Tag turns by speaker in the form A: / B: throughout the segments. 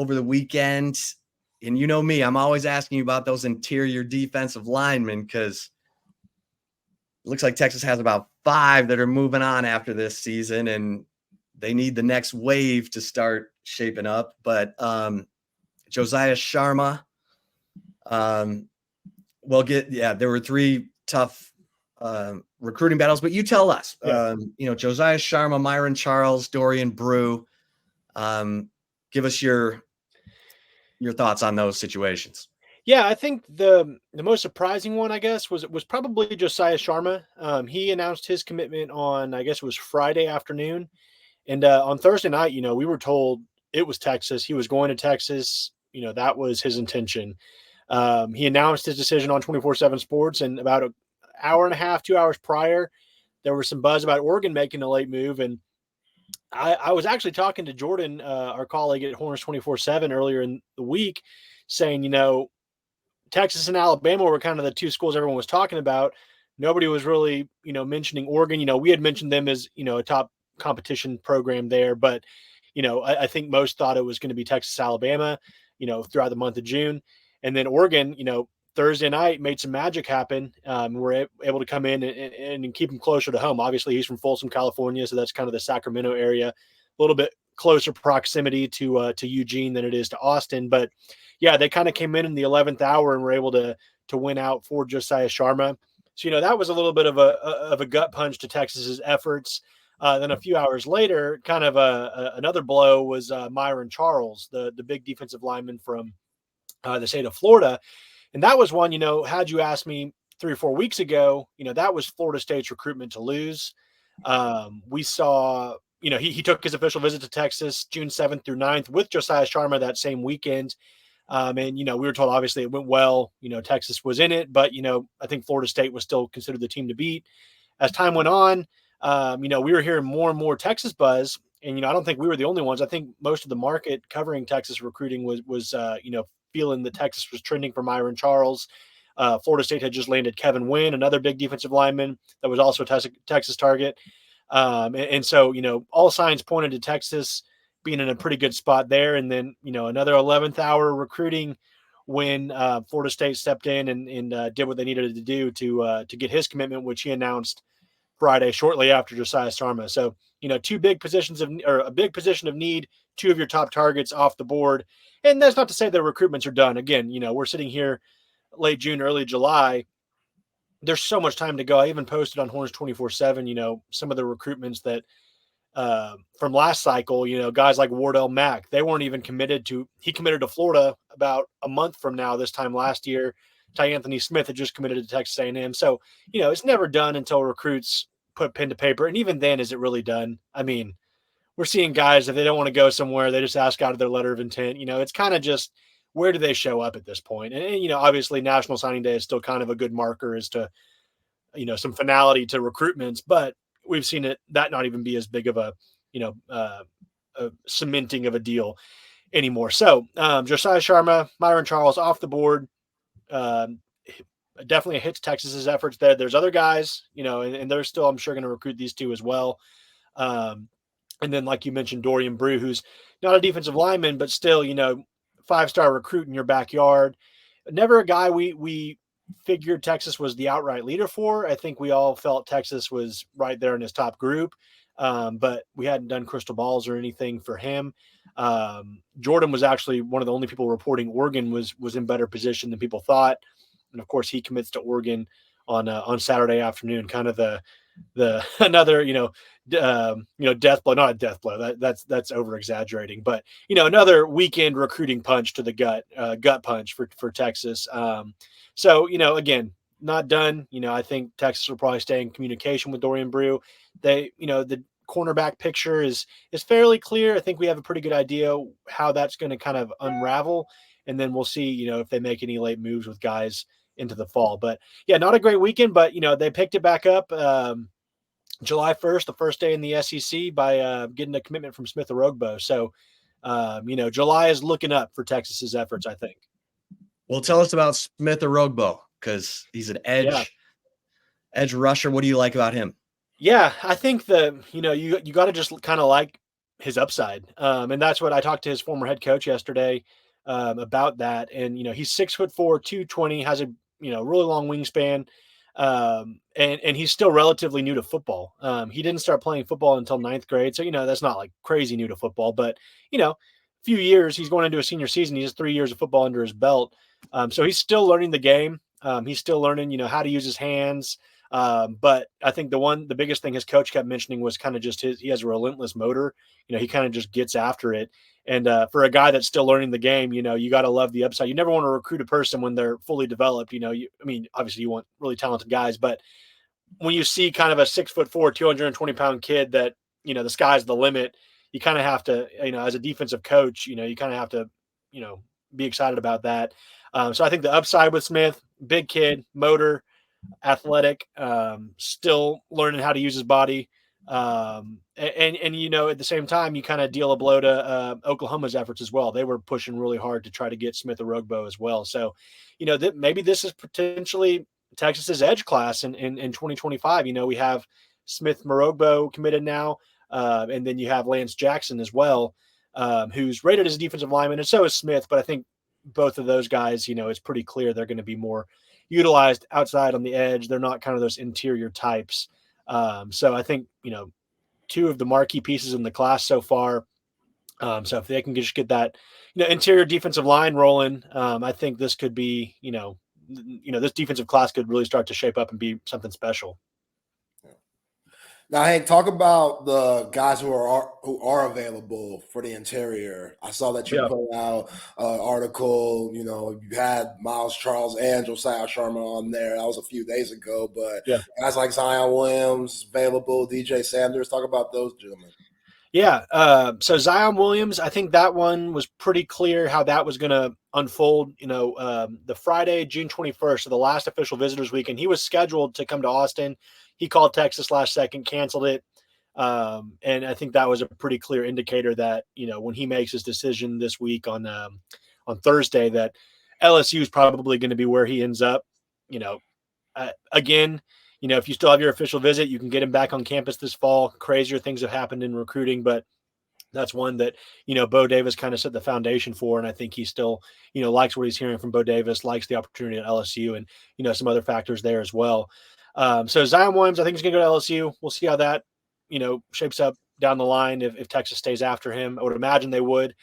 A: over the weekend. And you know me, I'm always asking you about those interior defensive linemen because it looks like Texas has about 5 that are moving on after this season, and they need the next wave to start shaping up. But Josiah Sharma, there were 3 tough recruiting battles, but you tell us, Josiah Sharma, Myron Charles, Dorian Brew, give us your thoughts on those situations.
B: Yeah, I think the most surprising one, I guess, was probably Josiah Sharma. He announced his commitment on, I guess it was Friday afternoon, and on Thursday night, we were told it was Texas. He was going to Texas. That was his intention. He announced his decision on 24/7 Sports, and about an hour and a half, 2 hours prior, there was some buzz about Oregon making a late move. And I was actually talking to Jordan, our colleague at Horns 24/7 earlier in the week, saying, Texas and Alabama were kind of the 2 schools everyone was talking about. Nobody was really, mentioning Oregon. We had mentioned them as, a top competition program there, but, I think most thought it was going to be Texas, Alabama, throughout the month of June. And then Oregon, Thursday night made some magic happen. We're able to come in and keep him closer to home. Obviously, he's from Folsom, California, so that's kind of the Sacramento area, a little bit closer proximity to Eugene than it is to Austin. But yeah, they kind of came in the 11th hour and were able to win out for Josiah Sharma. So that was a little bit of a gut punch to Texas's efforts. Then a few hours later, kind of another blow was Myron Charles, the big defensive lineman from the state of Florida. And that was one, had you asked me 3 or 4 weeks ago, that was Florida State's recruitment to lose. We saw, he took his official visit to Texas June 7th through 9th with Josiah Sharma that same weekend. And, we were told, obviously, it went well. Texas was in it, but, I think Florida State was still considered the team to beat. As time went on, we were hearing more and more Texas buzz. And, I don't think we were the only ones. I think most of the market covering Texas recruiting was feeling that Texas was trending for Myron Charles. Florida State had just landed Kevin Wynn, another big defensive lineman that was also a Texas target. And so, all signs pointed to Texas being in a pretty good spot there. And then, another 11th hour recruiting when Florida State stepped in and did what they needed to do to get his commitment, which he announced Friday shortly after Josiah Sharma. So, a big position of need, 2 of your top targets off the board. And that's not to say the recruitments are done. Again, we're sitting here late June, early July. There's so much time to go. I even posted on Horns 24/7, some of the recruitments that from last cycle, guys like Wardell Mack, they weren't even he committed to Florida about a month from now, this time last year. Ty Anthony Smith had just committed to Texas A&M. So, it's never done until recruits put pen to paper. And even then, is it really done? I mean, we're seeing guys, if they don't want to go somewhere, they just ask out of their letter of intent. It's kind of just, where do they show up at this point? And obviously National Signing Day is still kind of a good marker as to, some finality to recruitments, but we've seen that not even be as big of a cementing of a deal anymore. So Josiah Sharma, Myron Charles off the board. Definitely a hit to Texas's efforts there. There's other guys, and they're still, I'm sure, going to recruit these 2 as well. And then, like you mentioned, Dorian Brew, who's not a defensive lineman, but still, 5-star recruit in your backyard. Never a guy we figured Texas was the outright leader for. I think we all felt Texas was right there in his top group, but we hadn't done crystal balls or anything for him. Jordan was actually one of the only people reporting Oregon was in better position than people thought. And of course, he commits to Oregon on Saturday afternoon, kind of the another, death blow, not a death blow. That's over exaggerating, but another weekend recruiting punch to the gut punch for Texas. So, again, not done. I think Texas will probably stay in communication with Dorian Brew. The cornerback picture is fairly clear. I think we have a pretty good idea how that's going to kind of unravel. And then we'll see, if they make any late moves with guys into the fall. But yeah, not a great weekend, but they picked it back up July 1st, the first day in the SEC, by getting a commitment from Smith Orogbo. So, July is looking up for Texas's efforts, I think.
A: Well, tell us about Smith Orogbo, because he's an edge rusher. What do you like about him?
B: Yeah, I think you got to just kind of like his upside. And that's what I talked to his former head coach yesterday about that. And, he's 6'4", 220, has a, really long wingspan. And he's still relatively new to football. He didn't start playing football until ninth grade. So, that's not like crazy new to football, but, a few years, he's going into a senior season. He has 3 years of football under his belt. So he's still learning the game. He's still learning, how to use his hands. But I think the biggest thing his coach kept mentioning was kind of just he has a relentless motor. He kind of just gets after it. And for a guy that's still learning the game, you got to love the upside. You never want to recruit a person when they're fully developed. Obviously you want really talented guys, but when you see kind of a 6'4", 220-pound kid that, the sky's the limit, you kind of have to, as a defensive coach, you kind of have to, be excited about that. So I think the upside with Smith, big kid, motor, athletic, still learning how to use his body. And at the same time, you kind of deal a blow to Oklahoma's efforts as well. They were pushing really hard to try to get Smith Orogbo as well. So, maybe this is potentially Texas's edge class in 2025. We have Smith Morogbo committed now, and then you have Lance Jackson as well, who's rated as a defensive lineman, and so is Smith. But I think both of those guys, it's pretty clear they're going to be more utilized outside on the edge. They're not kind of those interior types. So I think, two of the marquee pieces in the class so far. So if they can just get that, interior defensive line rolling, I think this could be, this defensive class could really start to shape up and be something special.
C: Now, Hank, talk about the guys who are available for the interior. I saw that you put out an article. You had Miles Charles and Josiah Sharma on there. That was a few days ago. But guys like Zion Williams available, DJ Sanders. Talk about those gentlemen.
B: Yeah. So Zion Williams, I think that one was pretty clear how that was going to unfold. The Friday, June 21st, so the last official visitors weekend, he was scheduled to come to Austin. He called Texas last second, canceled it. And I think that was a pretty clear indicator that, when he makes his decision this week on Thursday, that LSU is probably going to be where he ends up. Again, if you still have your official visit, you can get him back on campus this fall. Crazier things have happened in recruiting, but that's one that, Bo Davis kind of set the foundation for. And I think he still, likes what he's hearing from Bo Davis, likes the opportunity at LSU and, some other factors there as well. So Zion Williams, I think he's going to go to LSU. We'll see how that, shapes up down the line if Texas stays after him. I would imagine they would.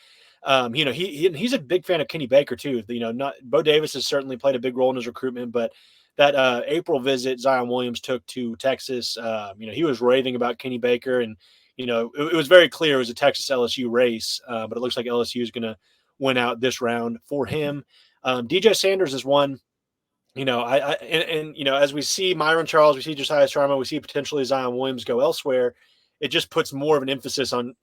B: He's a big fan of Kenny Baker too. Bo Davis has certainly played a big role in his recruitment, but that April visit Zion Williams took to Texas, he was raving about Kenny Baker, and it was very clear it was a Texas LSU race, but it looks like LSU is going to win out this round for him. DJ Sanders is one. As we see Myron Charles, we see Josiah Sharma, we see potentially Zion Williams go elsewhere. It just puts more of an emphasis on,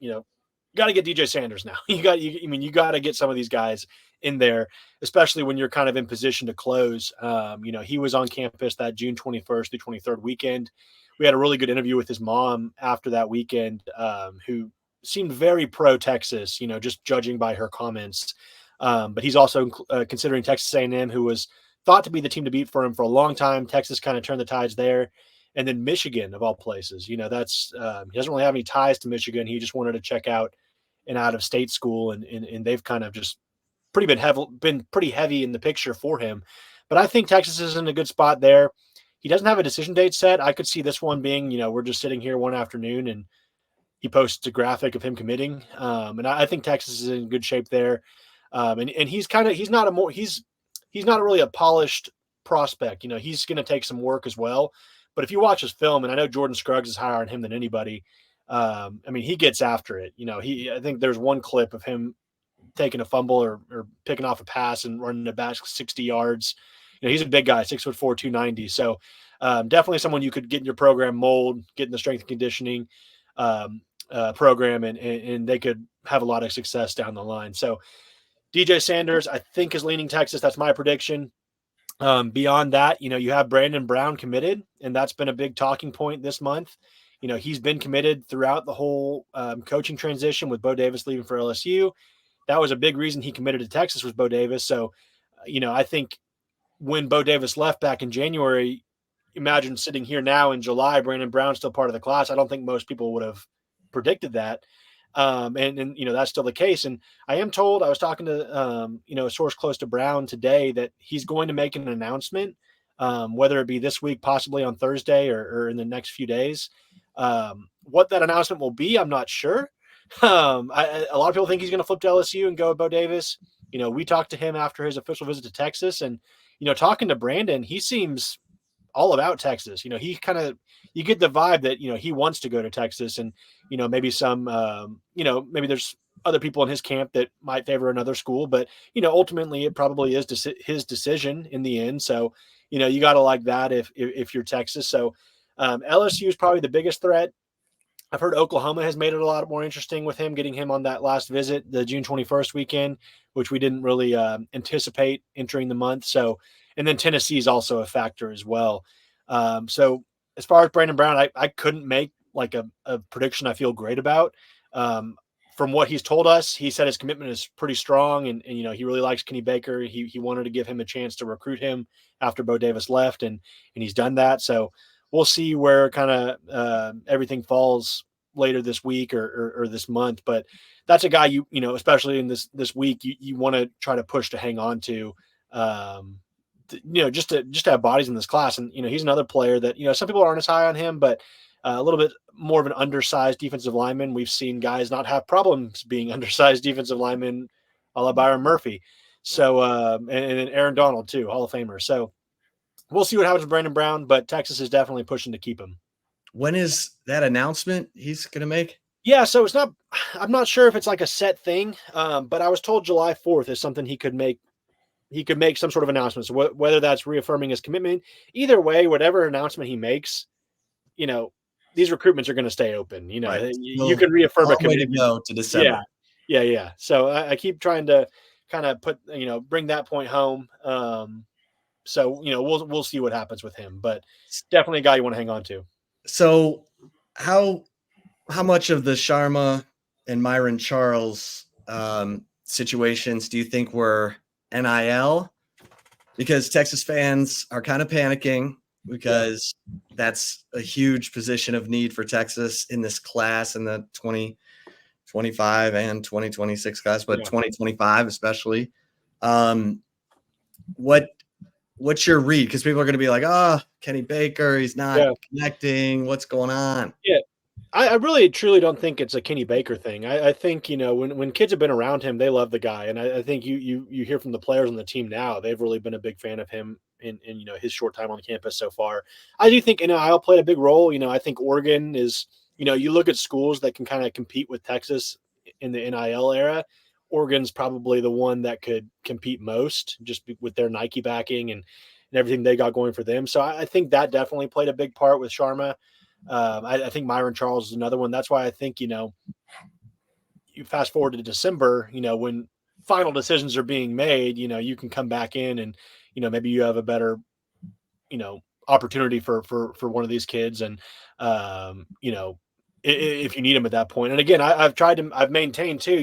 B: got to get DJ Sanders now. You got to get some of these guys in there, especially when you're kind of in position to close. He was on campus that June 21st through 23rd weekend. We had a really good interview with his mom after that weekend, who seemed very pro Texas, just judging by her comments. But he's also considering Texas A&M, who was thought to be the team to beat for him for a long time. Texas kind of turned the tides there. And then Michigan, of all places, that's he doesn't really have any ties to Michigan. He just wanted to check out an out-of-state school, and they've kind of just been pretty heavy in the picture for him. But I think Texas is in a good spot there. He doesn't have a decision date set. I could see this one being, we're just sitting here one afternoon and he posts a graphic of him committing. And I think Texas is in good shape there. And he's not really a polished prospect. He's going to take some work as well. But if you watch his film, and I know Jordan Scruggs is higher on him than anybody, he gets after it. I think there's one clip of him taking a fumble or picking off a pass and running it back 60 yards. He's a big guy, 6'4", 290. So definitely someone you could get in your program mold, get in the strength and conditioning program, and they could have a lot of success down the line. So DJ Sanders, I think, is leaning Texas. That's my prediction. Beyond that, you have Brandon Brown committed, and that's been a big talking point this month. He's been committed throughout the whole coaching transition with Bo Davis leaving for LSU. That was a big reason he committed to Texas was Bo Davis. So, I think when Bo Davis left back in January, imagine sitting here now in July, Brandon Brown still part of the class. I don't think most people would have predicted that. And that's still the case. And I am told, I was talking to a source close to Brown today, that he's going to make an announcement, whether it be this week, possibly on Thursday, or in the next few days. What that announcement will be, I'm not sure. A lot of people think he's going to flip to LSU and go with Bo Davis. We talked to him after his official visit to Texas, and talking to Brandon, he seems all about Texas. You get the vibe that, he wants to go to Texas, and, maybe maybe there's other people in his camp that might favor another school, but, ultimately it probably is his decision in the end. So, you got to like that if you're Texas. So, LSU is probably the biggest threat. I've heard Oklahoma has made it a lot more interesting with him, getting him on that last visit, the June 21st weekend, which we didn't really anticipate entering the month. So, and then Tennessee is also a factor as well. So as far as Brandon Brown, I couldn't make like a prediction I feel great about. From what he's told us, he said his commitment is pretty strong, and he really likes Kenny Baker. He wanted to give him a chance to recruit him after Bo Davis left, and he's done that. So we'll see where kind of everything falls later this week or this month. But that's a guy especially in this week, you want to try to push to hang on to, just to have bodies in this class. And he's another player that some people aren't as high on him, but a little bit more of an undersized defensive lineman. We've seen guys not have problems being undersized defensive linemen, a la Byron Murphy. So and Aaron Donald too, Hall of Famer. So we'll see what happens with Brandon Brown, but Texas is definitely pushing to keep him.
A: When is that announcement he's going to make?
B: Yeah, so I'm not sure if it's like a set thing, but I was told July 4th is something he could make. He could make some sort of announcement. So whether that's reaffirming his commitment, either way, whatever announcement he makes, these recruitments are going to stay open.
A: Right.
B: You can reaffirm a commitment.
A: Way to go to December.
B: Yeah. So I keep trying to kind of bring that point home. So we'll see what happens with him, but definitely a guy you want to hang on to.
A: So how much of the Sharma and Myron Charles situations do you think were NIL? Because Texas fans are kind of panicking, because that's a huge position of need for Texas in this class, in the 2025 and 2026 class, but 2025 especially. What's your read? Because people are going to be like, Kenny Baker, he's not connecting. What's going on?
B: Yeah. I really truly don't think it's a Kenny Baker thing. I think, when kids have been around him, they love the guy. And I think you hear from the players on the team now, they've really been a big fan of him in his short time on campus so far. I do think NIL played a big role. I think Oregon is, you look at schools that can kind of compete with Texas in the NIL era. Oregon's probably the one that could compete most, just with their Nike backing and everything they got going for them. So I think that definitely played a big part with Sharma. I think Myron Charles is another one. That's why I think, you fast forward to December, when final decisions are being made, you can come back in and, maybe you have a better, opportunity for one of these kids. And, if you need them at that point. And again, I've maintained too,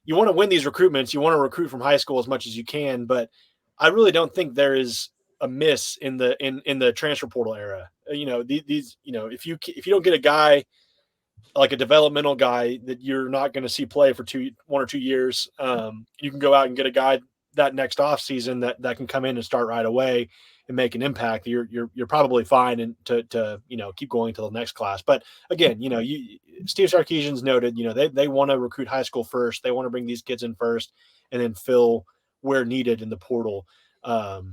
B: you want to win these recruitments, you want to recruit from high school as much as you can, but I really don't think there is a miss in the transfer portal era. If you don't get a guy like a developmental guy that you're not going to see play for 1 or 2 years, you can go out and get a guy that next off season that can come in and start right away and make an impact. You're probably fine and to keep going to the next class. But again, Steve Sarkisian's noted, they want to recruit high school first. They want to bring these kids in first and then fill where needed in the portal. But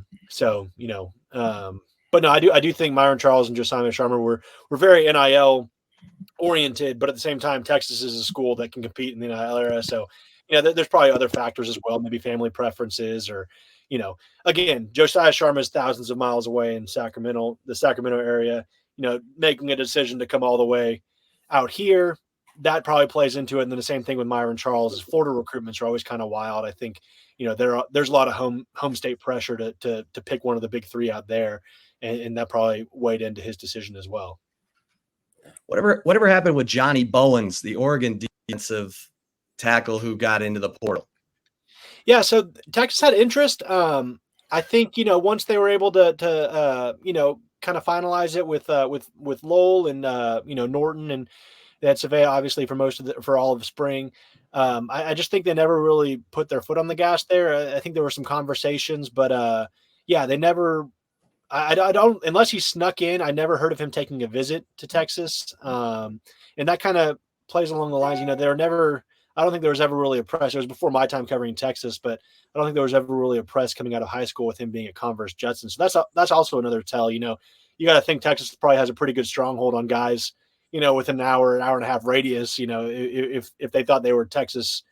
B: no, I do think Myron Charles and Josiah Sharma were very NIL oriented, but at the same time, Texas is a school that can compete in the NIL era. So, there's probably other factors as well, maybe family preferences or, again, Josiah Sharma is thousands of miles away in the Sacramento area, making a decision to come all the way out here. That probably plays into it. And then the same thing with Myron Charles is Florida recruitments are always kind of wild. I think, there's a lot of home state pressure to pick one of the big three out there. And that probably weighed into his decision as well.
A: Whatever happened with Johnny Bowens, the Oregon defensive tackle who got into the portal?
B: Yeah, so Texas had interest. I think once they were able to kind of finalize it with Lowell and Norton and They had Savea obviously for all of spring. I just think they never really put their foot on the gas there. I think there were some conversations, but yeah, they never. I don't, unless he snuck in. I never heard of him taking a visit to Texas, and that kind of plays along the lines. There were never. I don't think there was ever really a press. It was before my time covering Texas, but I don't think there was ever really a press coming out of high school with him being a Converse Judson. So that's also another tell. You got to think Texas probably has a pretty good stronghold on guys. Within an hour and a half radius. If they thought they were Texas,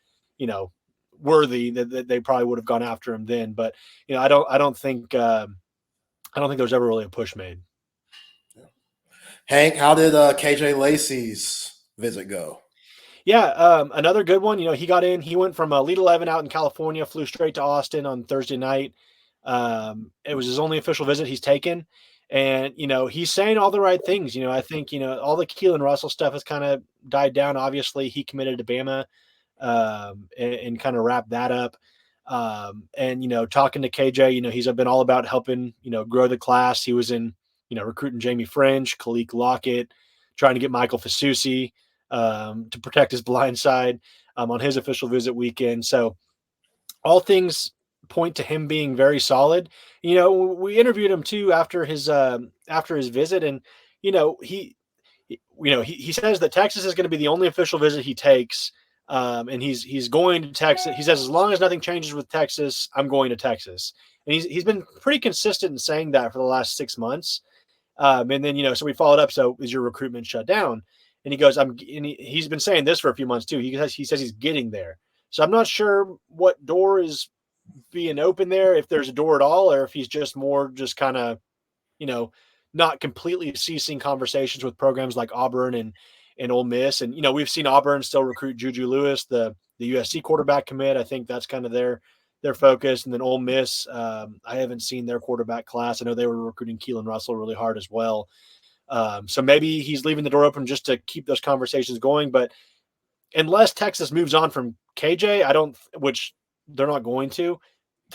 B: worthy, that they probably would have gone after him then. But I don't think there was ever really a push made.
C: Hank, how did KJ Lacy's visit go?
B: Yeah, another good one. He got in. He went from Elite 11 out in California, flew straight to Austin on Thursday night. It was his only official visit he's taken. And, he's saying all the right things. I think, all the Keelan Russell stuff has kind of died down. Obviously, he committed to Bama and kind of wrapped that up. And, talking to KJ, he's been all about helping, grow the class. He was in, recruiting Jamie French, Kalik Lockett, trying to get Michael Fasusi to protect his blind side on his official visit weekend. So all things point to him being very solid. We interviewed him too after his visit, and he says that Texas is going to be the only official visit he takes, and he's going to Texas. He says as long as nothing changes with Texas, I'm going to Texas, and he's been pretty consistent in saying that for the last 6 months. And then so we followed up. So is your recruitment shut down? And he goes, he's been saying this for a few months too. He says he's getting there. So I'm not sure what door is being open there, if there's a door at all, or if he's just kind of, not completely ceasing conversations with programs like Auburn and Ole Miss. And, we've seen Auburn still recruit Juju Lewis, the USC quarterback commit. I think that's kind of their focus. And then Ole Miss, I haven't seen their quarterback class. I know they were recruiting Keelan Russell really hard as well. So maybe he's leaving the door open just to keep those conversations going. But unless Texas moves on from KJ, which they're not going to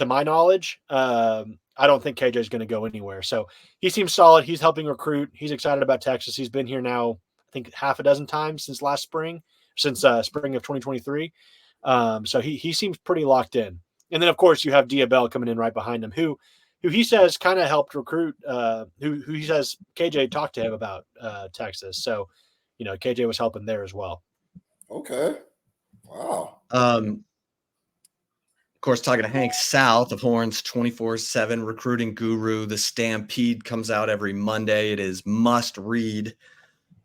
B: my knowledge, I don't think KJ is going to go anywhere. So he seems solid. He's helping recruit. He's excited about Texas. He's been here now, I think, half a dozen times since spring of 2023. So he seems pretty locked in. And then, of course, you have Diabell coming in right behind him, who he says kind of helped recruit, who he says KJ talked to him about Texas. So, KJ was helping there as well.
C: Okay. Wow.
A: Of course, talking to Hank South of Horns 24/7 recruiting guru. The Stampede comes out every Monday. It is must read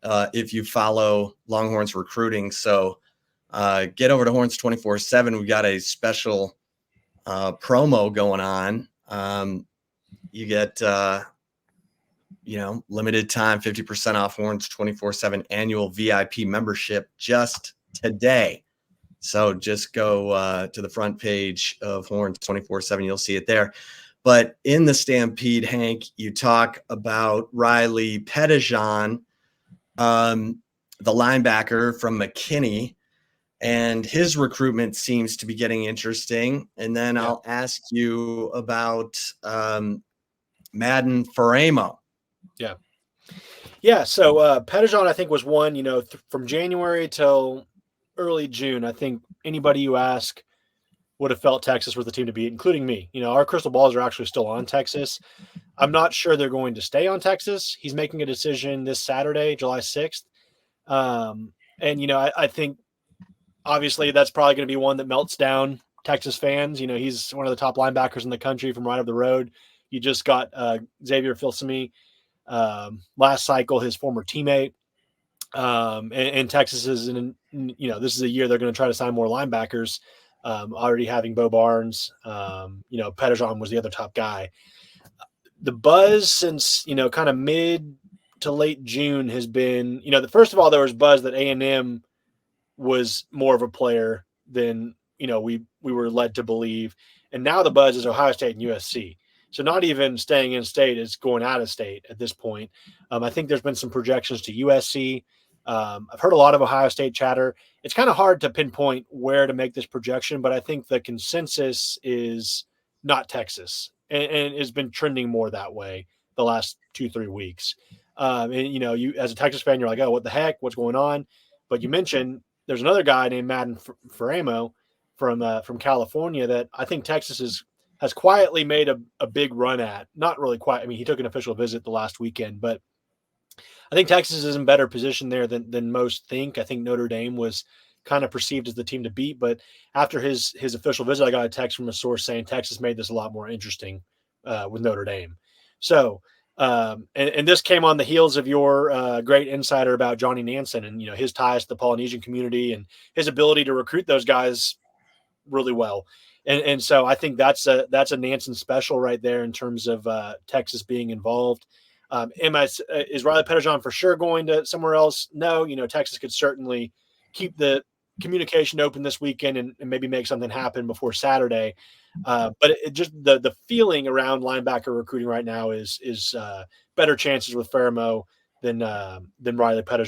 A: if you follow Longhorns recruiting. So get over to Horns 24/7. We got a special promo going on. You get limited time 50% off Horns 24/7 annual VIP membership just today. So just go to the front page of Horns 24/7. You'll see it there. But in the Stampede, Hank, you talk about Riley Pettijohn, the linebacker from McKinney, and his recruitment seems to be getting interesting. And then I'll ask you about Madden Faramo.
B: Yeah. Yeah. So Pettijohn, I think, was one, from January till early June. I think anybody you ask would have felt Texas was the team to beat, including me. Our crystal balls are actually still on Texas. I'm not sure they're going to stay on Texas. He's making a decision this Saturday, July 6th. And, I think obviously that's probably going to be one that melts down Texas fans. He's one of the top linebackers in the country from right up the road. You just got Xavier Filsaime last cycle, his former teammate. And Texas is this is a year they're going to try to sign more linebackers. Already having Bo Barnes, Pettijohn was the other top guy. The buzz since kind of mid to late June has been first of all there was buzz that A&M was more of a player than we were led to believe, and now the buzz is Ohio State and USC. So not even staying in state, is going out of state at this point. I think there's been some projections to USC. I've heard a lot of Ohio State chatter. It's kind of hard to pinpoint where to make this projection, but I think the consensus is not Texas, and it's been trending more that way the last 2-3 weeks. And you as a Texas fan, you're like, oh, what the heck? What's going on? But you mentioned there's another guy named Madden Faramo from California that I think Texas has quietly made a big run at. Not really quiet. I mean, he took an official visit the last weekend, but I think Texas is in better position there than most think. I think Notre Dame was kind of perceived as the team to beat, but after his official visit, I got a text from a source saying Texas made this a lot more interesting with Notre Dame. So, and this came on the heels of your great insider about Johnny Nansen and his ties to the Polynesian community and his ability to recruit those guys really well. And so I think that's a Nansen special right there in terms of Texas being involved. Is Riley Pettijohn for sure going to somewhere else? No, Texas could certainly keep the communication open this weekend and maybe make something happen before Saturday. But it just the feeling around linebacker recruiting right now is better chances with Faramo than Riley Pettijohn.